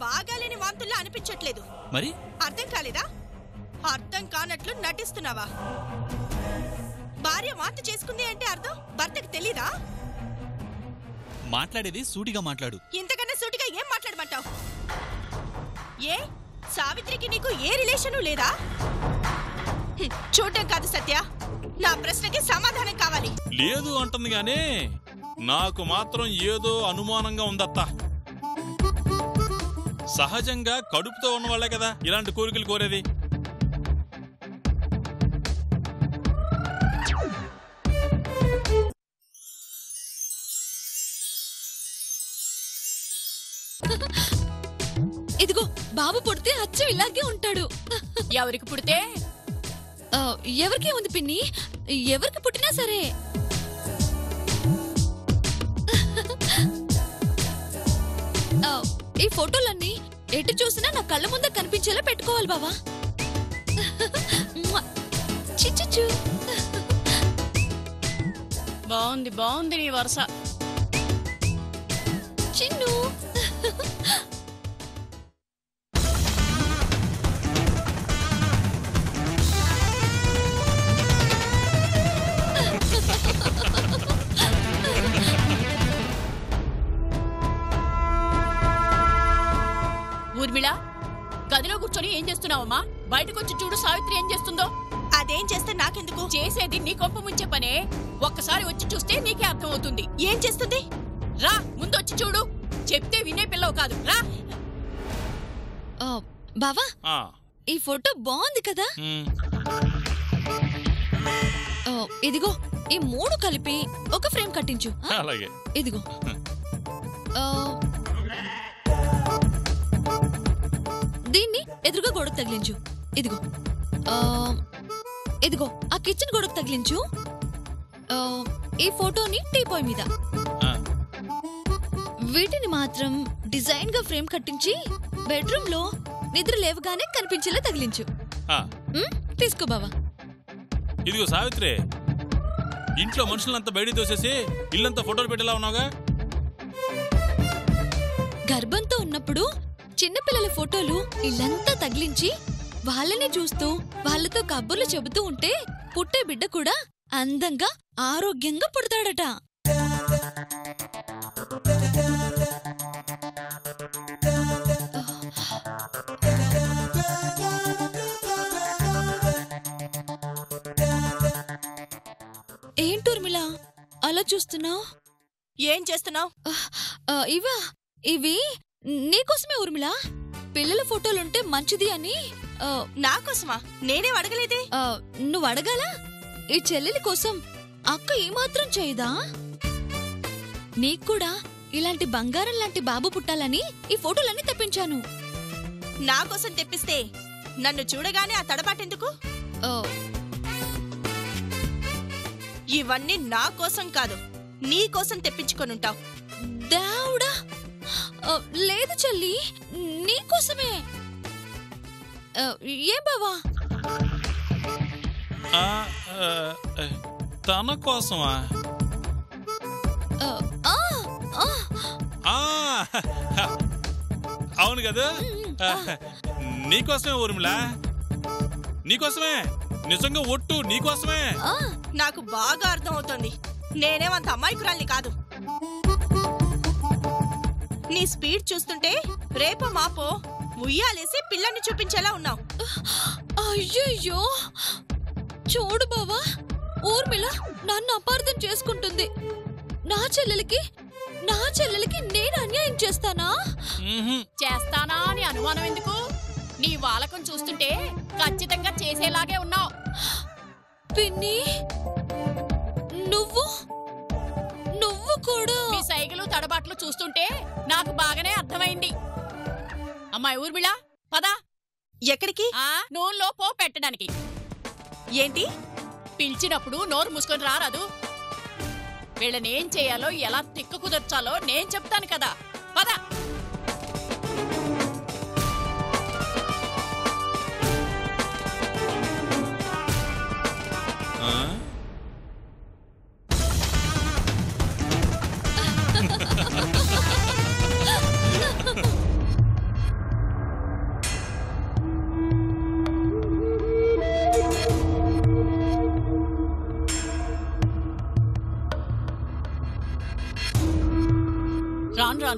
బాగాలేని వాంతుల్లా అనిపించట్లేదు. మరి అర్థం కాలేదా? అర్థం కానట్లు నటిస్తున్నావా? భార్య వాంతి చేసుకుంది అంటే అర్థం భర్తకు తెలీదా? మాట్లాడేది సూటిగా మాట్లాడు. ఇంతకన్నా సూటిగా ఏం మాట్లాడమంటావు? ఏ సావిత్రికి నీకు ఏ రిలేషను లేదా? చూడటం కాదు సత్య, నా ప్రశ్నకి సమాధానం కావాలి. లేదు అంటుంది గానీ నాకు మాత్రం ఏదో అనుమానంగా ఉందత్తా. సహజంగా కడుపుతో ఉన్నవాళ్లే కదా ఇలాంటి కోరికలు కోరేది. ఇదిగో బాబు పుడితే అచ్చం ఇలాగే ఉంటాడు. ఎవరికి పుడితే ఎవరికే ఉంది పిన్ని, ఎవరికి పుట్టినా సరే. ఈ ఫోటోలన్నీ ఎటు చూసినా నా కళ్ళ ముందే కనిపించేలా పెట్టుకోవాలి బావా. చిచ్చు బాగుంది బాగుంది నీ వరుస. చిన్ను ఊర్మిళ, గదిలో కూర్చొని ఏం చేస్తున్నావమ్మా? బయటకొచ్చి చూడు సావిత్రి ఏం చేస్తుందో. అదేం చేస్తే నాకెందుకు? చేసేది నీ కొంప ముంచే పనే. ఒక్కసారి వచ్చి చూస్తే నీకే అర్థం అవుతుంది. ఏం చేస్తుంది? రా ముందు వచ్చి చూడు. చెప్తే వినే పిల్లవు కాదు, రా. బావా ఈ ఫోటో బాగుంది కదా. ఇదిగో ఈ 3 కలిపి ఒక ఫ్రేమ్ కట్టించు. అలాగే. ఇదిగో దీన్ని ఎదురుగా గోడకు తగిలించు. ఇదిగో ఇదిగో ఆ కిచెన్ గోడకు తగిలించు. ఈ ఫోటోని టీపాయ్ మీద, వీటిని మాత్రం డిజైన్ గా ఫ్రేమ్ కట్టించి బెడ్రూమ్ లో నిద్ర లేవగానే కనిపించేలా తగిలించు. తీసుకో బావా. ఇదిగో సావిత్రి, ఇంట్లో మనుషులంతా బయట తోసేసి ఇల్లంతా ఫోటోలు పెట్టేలా ఉన్నావుగా. గర్భంతో ఉన్నప్పుడు చిన్నపిల్లల ఫోటోలు ఇల్లంతా తగిలించి వాళ్ళని చూస్తూ వాళ్ళతో కబుర్లు చెబుతూ ఉంటే పుట్టే బిడ్డ కూడా అందంగా ఆరోగ్యంగా పుడతాడట. ఏంటూర్మిళ అలా చూస్తున్నావు? ఏం చేస్తున్నావు? ఇవి నీకోసమే ఊర్మిళ. పిల్లల ఫోటోలుంటే మంచిది అని. నాకోసమా? నేనేం అడగలేదే. నువ్వు అడగాలా? ఈ చెల్లెలి కోసం అక్క ఏమాత్రం చేయదా? నీక్కూడా ఇలాంటి బంగారం లాంటి బాబు పుట్టాలని ఈ ఫోటోలన్నీ తెప్పించాను. నా కోసం తెప్పిస్తే నన్ను చూడగానే ఆ తడబాటెందుకు? ఇవన్నీ నా కోసం కాదు, నీ కోసం తెప్పించుకొనుంటావు. దేవుడా, లేదు చెల్లి, నీకోసమే. ఏం బావా? తన కోసమా? అవును కదా, నీకోసమే ఊర్మిళ, నీకోసమే. నిజంగా ఒట్టు, నీకోసమే. నాకు బాగా అర్థం అవుతోంది. నేనేమంత అమాయకురాల్ని కాదు. నీ స్పీడ్ చూస్తుంటే రేపో మాపో ఉయ్యాలేసి పిల్లల్ని చూపించేలా ఉన్నావు. అయ్యయ్యో, చూడు బావా, ఊర్మిళ నన్ను అపార్థం చేసుకుంటుంది. నా చెల్లెలికి నేను అన్యాయం చేస్తానా? చేస్తానా అని అనుమానం ఎందుకు? నీ వాలకం చూస్తుంటే ఖచ్చితంగా చేసేలాగే ఉన్నావు. పిన్ని, నువ్వు కూడా. మీ సైగలు తడబాట్లు చూస్తుంటే నాకు బాగానే అర్థమైంది. అమ్మాయి ఊర్మిళ, పదా. ఎక్కడికి? నూనెలో పో పెట్టడానికి. ఏంటి? పిలిచినప్పుడు నోరు మూసుకొని రారాదు. వీళ్ళనేం చేయాలో, ఎలా తిక్క కుదర్చాలో నేను చెప్తాను కదా. పద.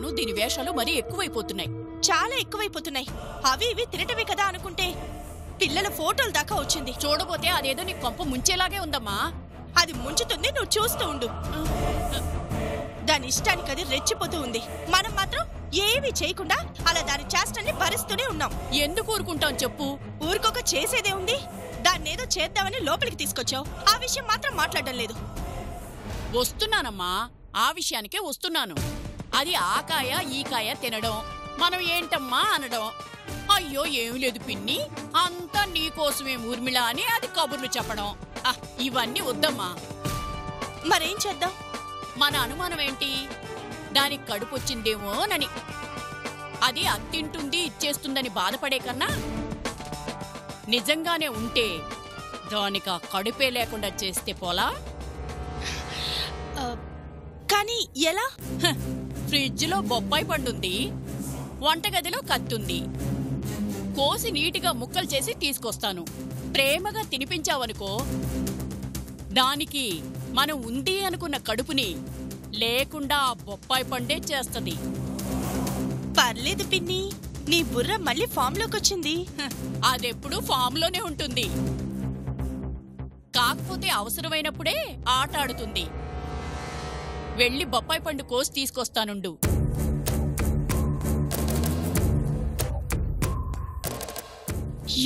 రాను దీని వేషాలు మరీ ఎక్కువైపోతున్నాయి. చాలా ఎక్కువైపోతున్నాయి. అవి ఇవి తినటమే కదా అనుకుంటే పిల్లల ఫోటోలు దాకా వచ్చింది. చూడబోతే అదేదో నీ కొంప ముంచేలాగే ఉందమ్మా. అది ముంచుతుంది, నువ్వు చూస్తూ ఉండు. దాని ఇష్టానికి అది రెచ్చిపోతూ ఉంది. మనం మాత్రం ఏమీ చేయకుండా అలా దాని చేష్టల్ని భరిస్తూనే ఉన్నాం. ఎందుకు ఊరుకుంటాం చెప్పు? ఊరుకోక చేసేదే ఉంది. దాన్నేదో చేద్దామని లోపలికి తీసుకొచ్చావు. ఆ విషయం మాత్రం మాట్లాడడం లేదు. వస్తున్నానమ్మా, ఆ విషయానికే వస్తున్నాను. అది ఆ కాయ ఈ కాయ తినడం, మనం ఏంటమ్మా అనడం. అయ్యో ఏం లేదు పిన్ని, అంతా నీకోసమే ఊర్మిళ అని అది కబుర్లు చెప్పడం. ఇవన్నీ వద్దమ్మా. మరేం చేద్దాం? మన అనుమానం ఏంటి? దానికి కడుపొచ్చిందేమోనని. అది అత్తింటుంది ఇచ్చేస్తుందని బాధపడే కన్నా నిజంగానే ఉంటే దానికి కడుపే లేకుండా చేస్తే పోలా. కానీ ఎలా? ఫ్రిడ్జ్లో బొప్పాయి పండుంది, వంటగదిలో కత్తుంది. కోసి నీటిగా ముక్కలు చేసి తీసుకొస్తాను. ప్రేమగా తినిపించావనుకో, దానికి మనం ఉంది అనుకున్న కడుపుని లేకుండా ఆ బొప్పాయి పండే చేస్తది. పర్లేదు పిన్ని, నీ బుర్ర మళ్ళీ ఫామ్లోకి వచ్చింది. అదెప్పుడు ఫామ్లోనే ఉంటుంది. కాకపోతే అవసరమైనప్పుడే ఆట ఆడుతుంది. వెళ్ళి బొప్పాయి పండు కోసి తీసుకొస్తానుండు.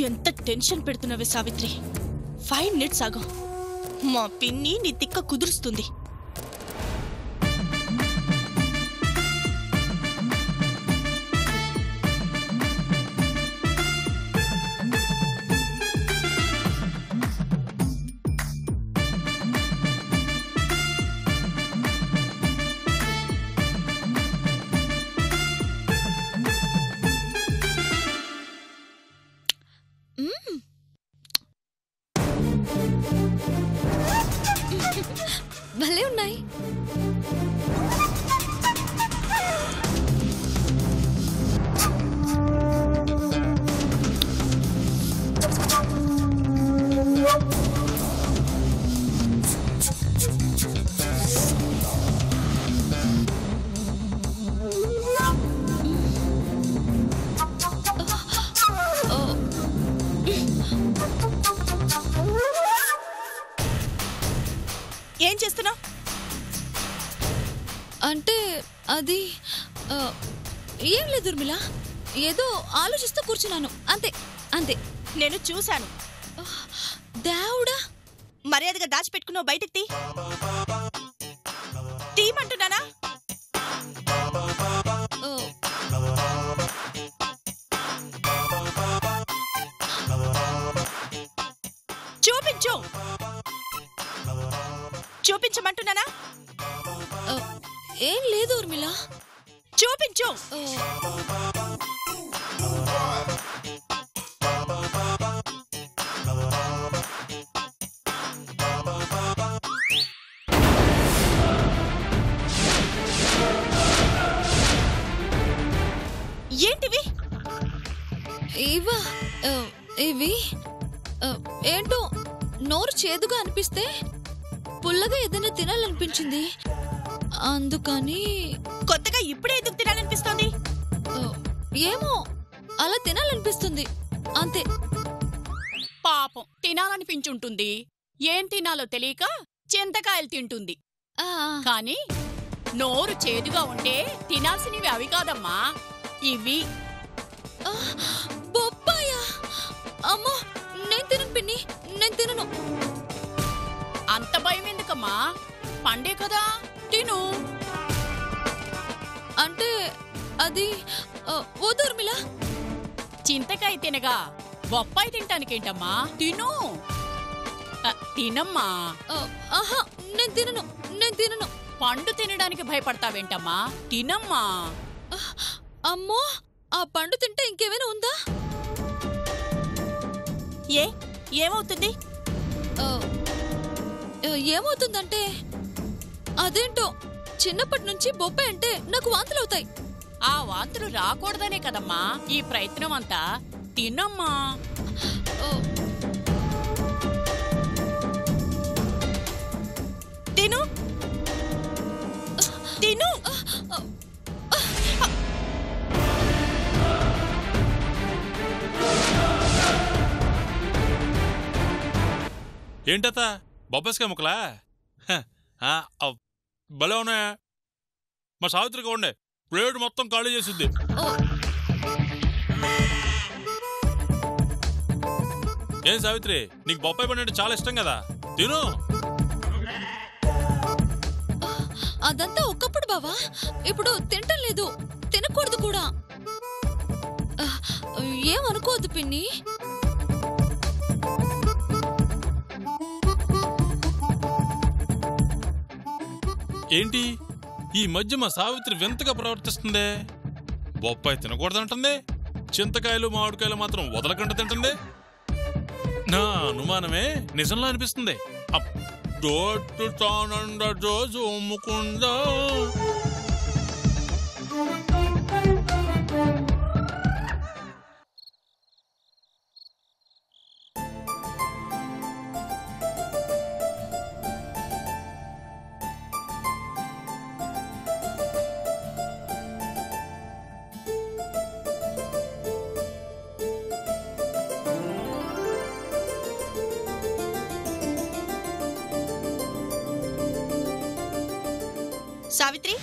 ఎంత టెన్షన్ పెడుతున్నావే సావిత్రి. 5 మినిట్స్ ఆగు. మా పిన్ని నీ తిక్క కుదురుస్తుంది. భలే ఉన్నాయి. ఏం చేస్తున్నావు? అంటే అది ఏం లేదు ఊర్మిళ, ఏదో ఆలోచిస్తూ కూర్చున్నాను, అంతే అంతే. నేను చూశాను. దేవుడా, మర్యాదగా దాచిపెట్టుకున్నావు, బయటకు తీయమంటున్నానా? చూపించు, చూపించమంటున్నానా? ఏం లేదు ఊర్మిళ, చూపించు. ఏంటివి? ఇవి ఏంటో నోరు చేదుగా అనిపిస్తే పుల్లగా ఏదైనా తినాలనిపించింది, అందుకని. కొత్తగా ఇప్పుడే ఎందుకు తినాలనిపిస్తోంది? ఏమో అలా తినాలనిపిస్తుంది, అంతే. పాపం తినాలనిపించుంటుంది. ఏం తినాలో తెలియక చింతకాయలు తింటుంది. కాని నోరు చేదుగా ఉంటే తినాల్సినవి అవి కాదమ్మా, ఇవి. బొప్పాయా? అమ్మో, నేను తినను పిన్ని, నేను తినను. అంత భయం ఎందుకమ్మా? పండే కదా, తిను. అంటే అది ఓదూర్మిళ. చింతకాయ తినగా బొప్పాయి తింటానికేంటమ్మా? తిను, తినమ్మా. ఆహా, నేను తినను, నేను తినను. పండు తినడానికి భయపడతావేంటమ్మా? తినమ్మా. అమ్మో, ఆ పండు తింటే ఇంకేమైనా ఉందా? ఏమవుతుంది? ఏమవుతుందంటే అదేంటో చిన్నప్పటి నుంచి బొప్పాయి అంటే నాకు వాంతులవుతాయి. ఆ వాంతులు రాకూడదనే కదమ్మా ఈ ప్రయత్నం అంతా. తినమ్మా. తిను, తిను. ఏంటత బొబ్బస్కాయ ముక్కలా భలే ఉన్నాయా? మా సావిత్రిగా ఉండే ప్లేట్ మొత్తం ఖాళీ చేసిద్ది. ఏం సావిత్రి, నీకు బొప్పాయి పండు అంటే చాలా ఇష్టం కదా, తిను. అదంతా ఒకప్పుడు బావా, ఇప్పుడు తింటం లేదు, తినకూడదు కూడా. ఏమనుకోవద్దు పిన్ని. ఏంటి ఈ మధ్య మా సావిత్రి వింతగా ప్రవర్తిస్తుందే? బొప్పాయి తినకూడదంటుంది, చింతకాయలు మామిడికాయలు మాత్రం వదలకుండా తింటుంది. నా అనుమానమే నిజంలా అనిపిస్తుంది. దోట్టు తానంద జోజు అమ్ముకుందా. సావిత్రి,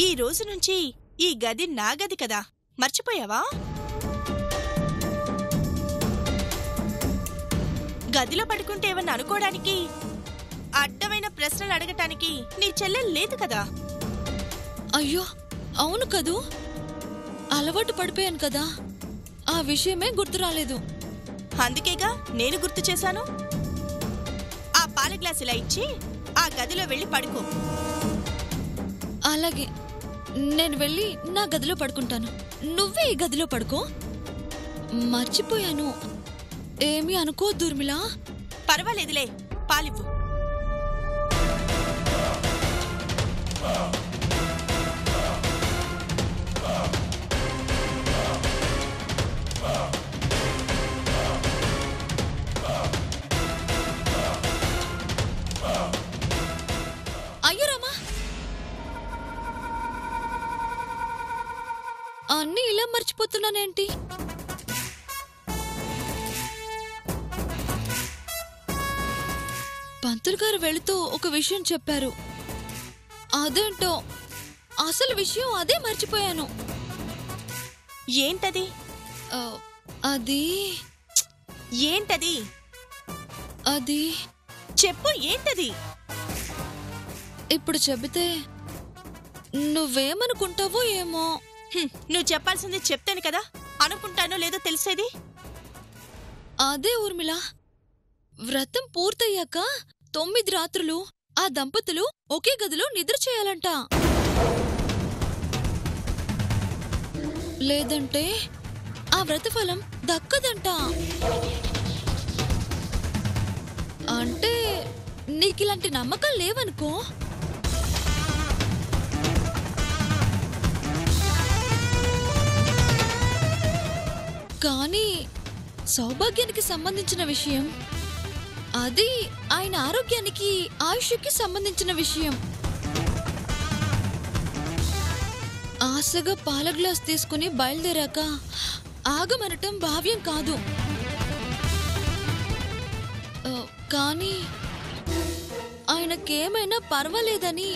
ఈ రోజు నుంచి ఈ గది నా గది కదా, మర్చిపోయావా? గదిలో పడుకుంటే ఏమన్నా అనుకోవడానికి, అడ్డమైన ప్రశ్నలు అడగటానికి నీ చెల్లెలు లేదు కదా. అయ్యో అవును కదూ, అలవాటు పడిపోయాను కదా, ఆ విషయమే గుర్తు రాలేదు. అందుకేగా నేను గుర్తు చేశాను. ఆ పాల గ్లాస్ ఇలా ఇచ్చి ఆ గదిలో వెళ్ళి పడుకో. అలాగే, నేను వెళ్ళి నా గదిలో పడుకుంటాను, నువ్వే ఈ గదిలో పడుకో. మర్చిపోయాను, ఏమీ అనుకో దుర్మిళ. పర్వాలేదులే, పాలివ్వు. అయ్యో రామా, అన్నీ ఇలా మర్చిపోతున్నానేంటి? పంతులు గారు వెళుతూ ఒక విషయం చెప్పారు, అదేంటో అసలు విషయం అదే మర్చిపోయాను. ఏంటది? అది ఏంటది? అది చెప్పు, ఏంటది? ఇప్పుడు చెబితే నువ్వేమనుకుంటావో ఏమో. నువ్వు చెప్పాల్సింది చెప్తాను కదా అనుకుంటానో లేదో తెలిసేది. అదే ఊర్మిళ, వ్రతం పూర్తయ్యాక 9 రాత్రులు ఆ దంపతులు ఒకే గదిలో నిద్ర చేయాలంట. లేదంటే ఆ వ్రతఫలం దక్కదంట. అంటే నీకిలాంటి నమ్మకాలు లేవనుకో. కానీ సౌభాగ్యానికి సంబంధించిన విషయం, అది ఆయన ఆరోగ్యానికి ఆయుష్కి సంబంధించిన విషయం. ఆశగా పాల గ్లాస్ తీసుకుని బయలుదేరాక ఆగమనటం భావ్యం కాదు. కానీ ఆయనకేమైనా పర్వాలేదని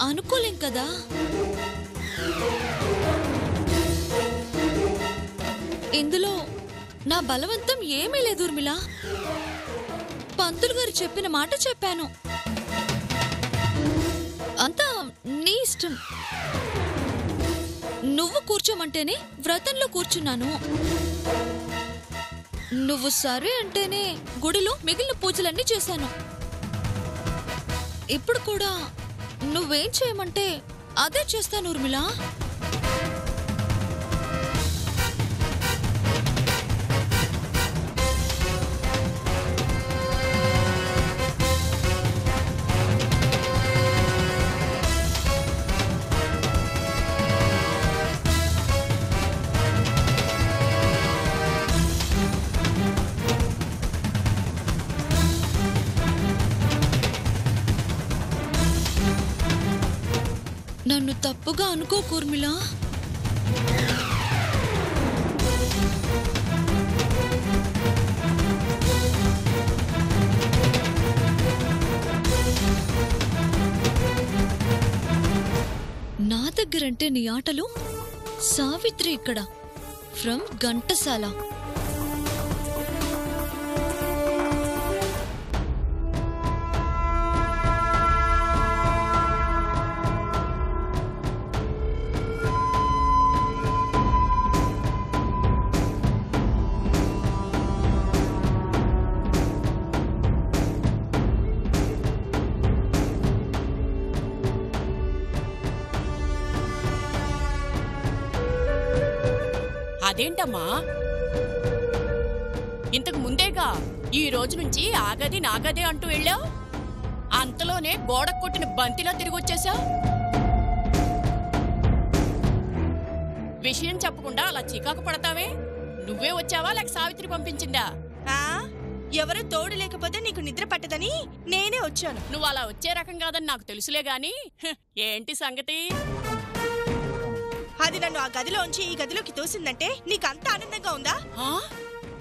అనుకోలేం కదా. ఇందులో నా బలవంతం ఏమీ లేదు ఊర్మిళ. పంతులు గారు చెప్పిన మాట చెప్పాను, అంతా నీ ఇష్టం. నువ్వు కూర్చోమంటేనే వ్రతంలో కూర్చున్నాను. నువ్వు సరే అంటేనే గుడిలో మిగిలిన పూజలన్నీ చేశాను. ఇప్పుడు కూడా నువ్వేం చేయమంటే అదే చేస్తాను ఊర్మిళ. తప్పుగా అనుకో కూర్మిలా. నా దగ్గరంటే నీ ఆటలు. సావిత్రి ఇక్కడ ఫ్రమ్ ఘంటసాల. అదేంటమ్మా, ఇంతకు ముందేగా ఈ రోజు నుంచి ఆగది నాగదే అంటూ వెళ్ళావు, అంతలోనే గోడ కొట్టిన బంతిలా తిరిగొచ్చేశావు. విషయం చెప్పకుండా అలా చికాకు పడతావే? నువ్వే వచ్చావా లేక సావిత్రి పంపించిందా? ఎవరు తోడు లేకపోతే నీకు నిద్ర పట్టదని నేనే వచ్చాను. నువ్వు అలా వచ్చే రకం కాదని నాకు తెలుసులే గాని ఏంటి సంగతి? అది నన్ను ఆ గదిలోంచి ఈ గదిలోకి తోసిందంటే నీకంత ఆనందంగా ఉందా?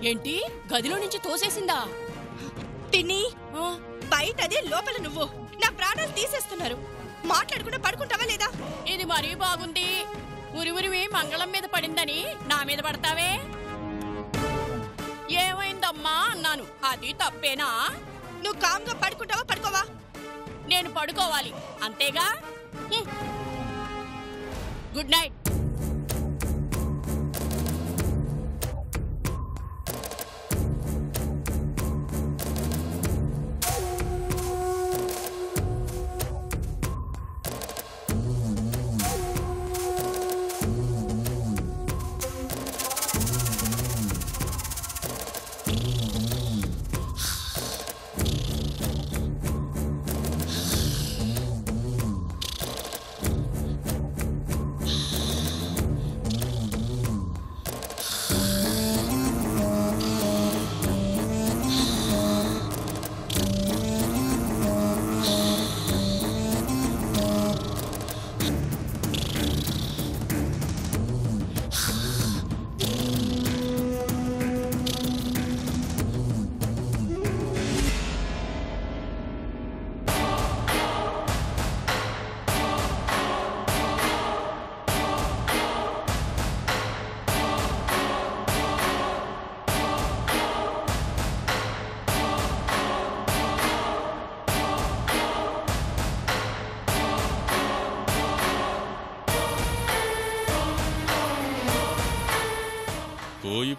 ఏంటి, గదిలో నుంచి తోసేసిందా? పిన్ని, బయటది లోపల నువ్వు. నా ప్రాణాలు తీసేస్తున్నారు. మాట్లాడకుండా పడుకుంటావా లేదా? ఇది మరీ బాగుంది. ఉరివి మంగళం మీద పడిందని నా మీద పడతావే? ఏమైందమ్మా అన్నాను, అది తప్పేనా? నువ్వు కామ్గా పడుకుంటావా పడుకోవా? నేను పడుకోవాలి అంతేగా. Good night.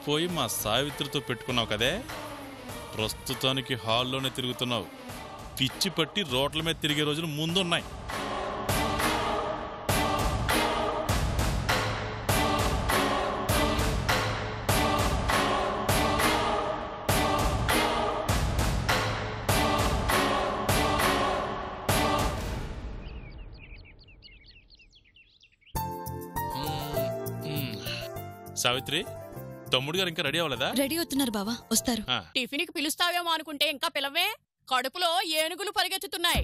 పోయి మా సావిత్రితో పెట్టుకున్నావు కదే, ప్రస్తుతానికి హాల్లోనే తిరుగుతున్నావు. పిచ్చి పట్టి రోడ్ల మీద తిరిగే రోజులు ముందున్నాయి. సావిత్రి, తమ్ముడు గారు ఇంకా రెడీ అవ్వలేదా? రెడీ అవుతున్నారు బావా, వస్తారు. టిఫిన్ కి పిలుస్తావేమో అనుకుంటే ఇంకా పిలవే. కడుపులో ఏనుగులు పరిగెత్తుతున్నాయి.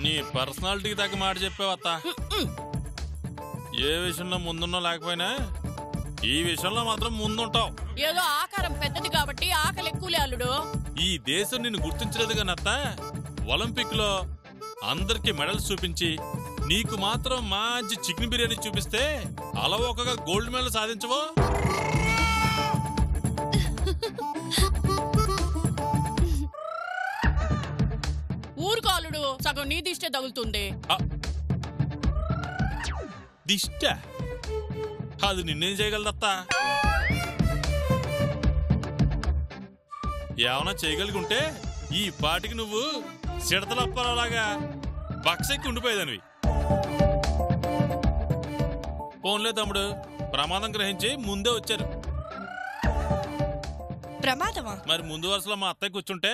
నీ పర్సనాలిటీకి తగ్గ మాట చెప్పావత్త. ఏ విషయంలో ముందున్నా లేకపోయినా ఈ విషయంలో మాత్రం ముందుంటావు. ఏదో ఆకారం పెద్దది కాబట్టి ఆకలి ఎక్కువలే అల్లుడు. ఈ దేశం నిన్ను గుర్తించలేదు కనత్త. ఒలింపిక్ లో అందరికి మెడల్స్ చూపించి నీకు మాత్రం మంచి చికెన్ బిర్యానీ చూపిస్తే అలవోకగా గోల్డ్ మెడల్ సాధించవో? ఊరుకాలుడు, సగం నీ దిష్టే తగులుతుంది. దిష్ట? అది నిన్నేం చేయగలదత్తా? ఏమన్నా చేయగలిగుంటే ఈ పాటికి నువ్వు సిడతలప్పలాగా బక్సెక్కి ఉండిపోయేదానివి. పోన్లే తమ్ముడు, ప్రమాదం గ్రహించి ముందే వచ్చారు. ప్రమాదమా? మరి ముందు వరుసలో మా అత్తయ్య కూర్చుంటే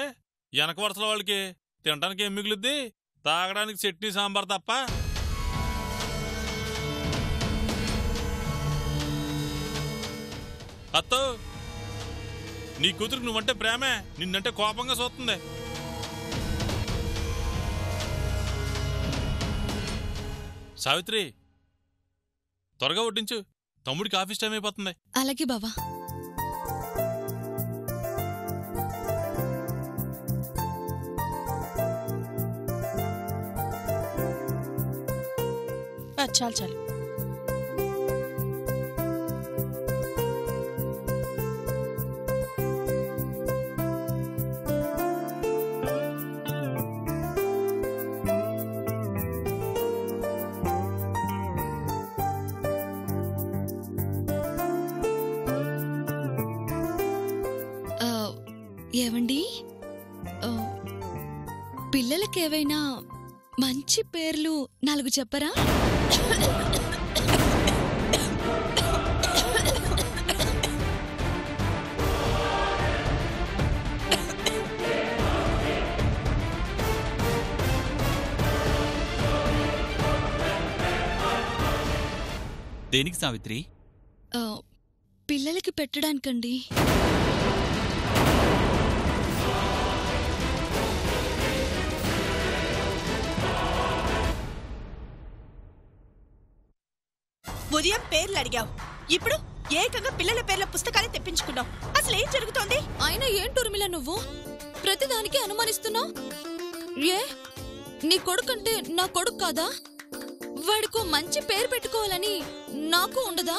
వెనక వరుసలో వాళ్ళకి తినడానికి ఏం మిగులుద్ది? తాగడానికి చట్నీ సాంబార్ తప్ప. అత్తో, నీ కూతురికి నువ్వంటే ప్రేమే, నిన్నంటే కోపంగా చూస్తుంది. సావిత్రి, త్వరగా వడ్డించు, తమ్ముడికి ఆఫీస్ టైం అయిపోతుంది. అలాగే బావా. చాలు చాలు. ఏవండి, పిల్లలకేవైనా మంచి పేర్లు 4 చెప్పరా? దేనికి సావిత్రి? పిల్లలకి పెట్టడానికండి. ఉదయం పేర్లు అడిగావు, ఇప్పుడు ఏకంగా పిల్లల పేర్ల పుస్తకాలే తెప్పించుకున్నావు. అసలు ఏం జరుగుతోంది? అయినా ఏంటి ఉర్మిళ నువ్వు ప్రతిదానికి అనుమానిస్తున్నావు? ఏ నీ కొడుకంటే నా కొడుకు కాదా? వాడికో మంచి పేరు పెట్టుకోవాలని నాకు ఉండదా?